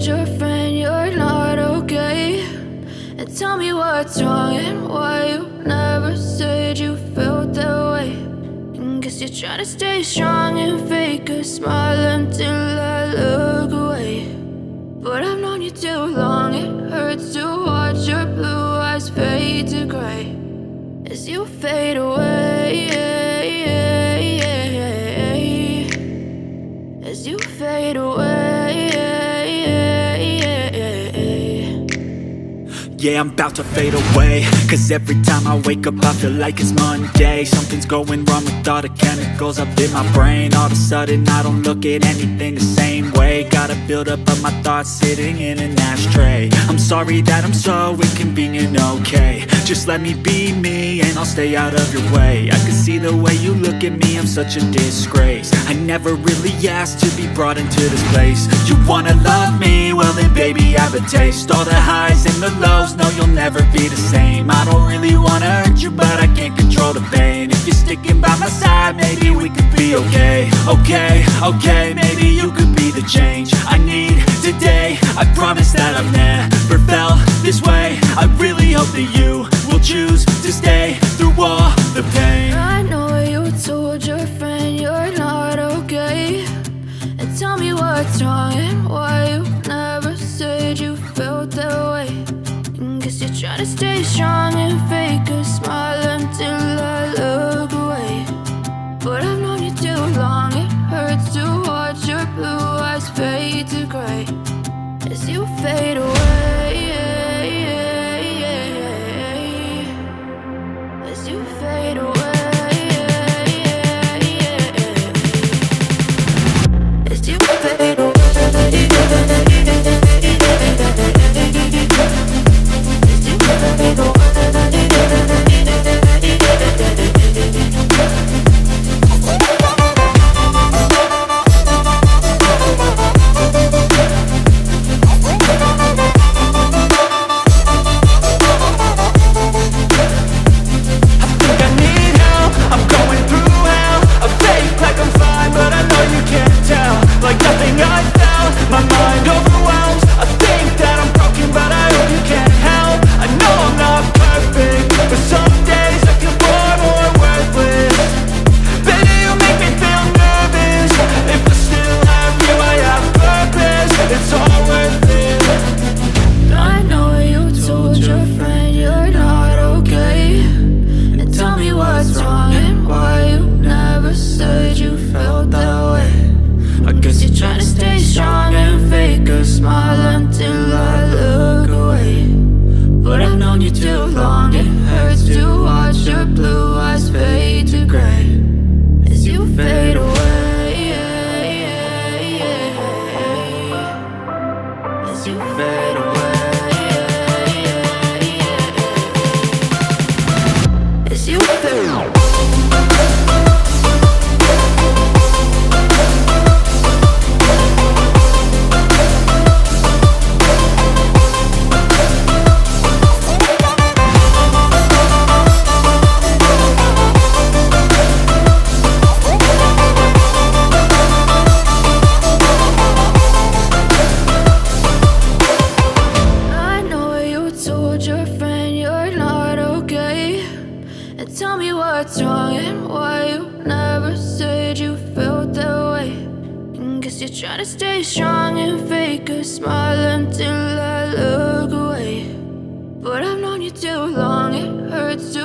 told your friend you're not okay? And tell me what's wrong and why you never said you felt that way. And guess you're trying to stay strong and fake a smile until I look away. But I've known you too long, it hurts to watch your blue eyes fade to gray as you fade away, as you fade away. Yeah, I'm about to fade away, cause every time I wake up I feel like it's Monday. Something's going wrong with all the chemicals up in my brain. All of a sudden I don't look at anything the same way. Got a buildup of my thoughts sitting in an ashtray. I'm sorry that I'm so inconvenient, okay? Just let me be me and I'll stay out of your way. I can see the way you look at me, I'm such a disgrace. I never really asked to be brought into this place. You wanna love me? Well then baby have a taste. All the highs and the lows, no, you'll never be the same. I don't really wanna hurt you, but I can't control the pain. If you're sticking by my side, maybe we could be okay. Okay, maybe you could be the change I need today. I promise that I've never felt this way. I really hope that you will choose to stay through all the pain. I know you told your friend you're not okay. And tell me what's wrong and why you never said you felt that way. Guess you're trying to stay strong and fake a smile until I look away. But I've known you too long, it hurts to watch your blue eyes fade to gray as you fade away, as you fade away, as you fade away. What's wrong and why you never said you felt that way. And guess you're trying to stay strong and fake a smile until I look away. But I've known you too long, it hurts to